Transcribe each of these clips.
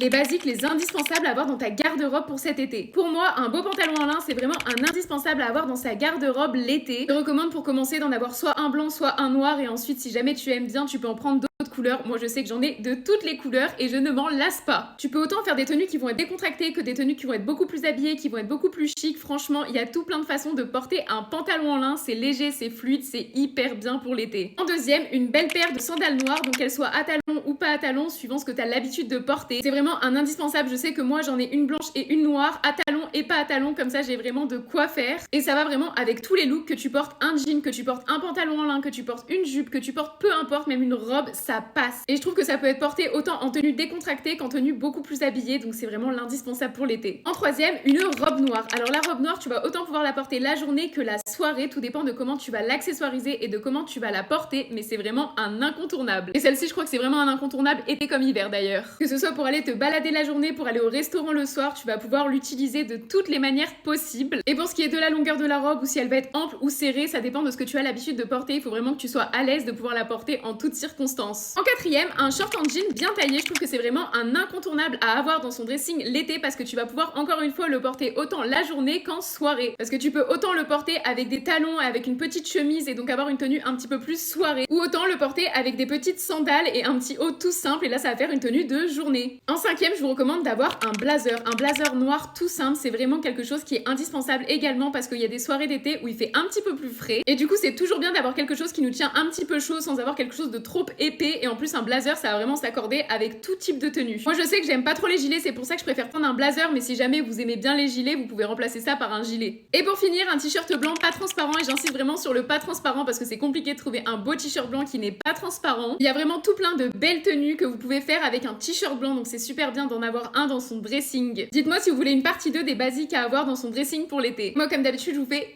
Les basiques, les indispensables à avoir dans ta garde-robe pour cet été. Pour moi, un beau pantalon en lin, c'est vraiment un indispensable à avoir dans sa garde-robe l'été. Je te recommande pour commencer d'en avoir soit un blanc, soit un noir, et ensuite, si jamais tu aimes bien, tu peux en prendre d'autres couleurs. Moi, je sais que j'en ai de toutes les couleurs et je ne m'en lasse pas. Tu peux autant faire des tenues qui vont être décontractées que des tenues qui vont être beaucoup plus habillées, qui vont être beaucoup plus chic. Franchement, il y a tout plein de façons de porter un pantalon en lin. C'est léger, c'est fluide, c'est hyper bien pour l'été. En deuxième, une belle paire de sandales noires, donc qu'elles soient à talons ou pas à talons, suivant ce que tu as l'habitude de porter. C'est vraiment un indispensable. Je sais que moi, j'en ai une blanche et une noire, à talons et pas à talons, comme ça j'ai vraiment de quoi faire. Et ça va vraiment avec tous les looks, que tu portes un jean, que tu portes un pantalon en lin, que tu portes une jupe, que tu portes peu importe, même une robe, ça passe. Et je trouve que ça peut être porté autant en tenue décontractée qu'en tenue beaucoup plus habillée, donc c'est vraiment l'indispensable pour l'été. En troisième, une robe noire. Alors la robe noire, tu vas autant pouvoir la porter la journée que la soirée, tout dépend de comment tu vas l'accessoiriser et de comment tu vas la porter, mais c'est vraiment un incontournable. Et celle-ci, je crois que c'est vraiment un incontournable, été comme hiver d'ailleurs. Que ce soit pour aller te balader la journée, pour aller au restaurant le soir, tu vas pouvoir l'utiliser de toutes les manières possibles. Et pour ce qui est de la longueur de la robe, ou si elle va être ample ou serrée, ça dépend de ce que tu as l'habitude de porter. Il faut vraiment que tu sois à l'aise de pouvoir la porter en toutes circonstances. En quatrième, un short en jean bien taillé. Je trouve que c'est vraiment un incontournable à avoir dans son dressing l'été parce que tu vas pouvoir encore une fois le porter autant la journée qu'en soirée. Parce que tu peux autant le porter avec des talons, avec une petite chemise et donc avoir une tenue un petit peu plus soirée, ou autant le porter avec des petites sandales et un petit haut tout simple, et là ça va faire une tenue de journée. En cinquième, je vous recommande d'avoir un blazer noir tout simple. C'est vraiment quelque chose qui est indispensable également parce qu'il y a des soirées d'été où il fait un petit peu plus frais, et du coup c'est toujours bien d'avoir quelque chose qui nous tient un petit peu chaud sans avoir quelque chose de trop épais. Et en plus un blazer, ça va vraiment s'accorder avec tout type de tenue. Moi je sais que j'aime pas trop les gilets, c'est pour ça que je préfère prendre un blazer, mais si jamais vous aimez bien les gilets, vous pouvez remplacer ça par un gilet. Et pour finir, un t-shirt blanc pas transparent, et j'insiste vraiment sur le pas transparent parce que c'est compliqué de trouver un beau t-shirt blanc qui n'est pas transparent. Il y a vraiment tout plein de belles tenues que vous pouvez faire avec un t-shirt blanc, donc c'est super bien d'en avoir un dans son dressing. Dites-moi si vous voulez une partie 2 des basiques à avoir dans son dressing pour l'été. Moi comme d'habitude, je vous fais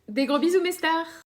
des gros bisous mes stars.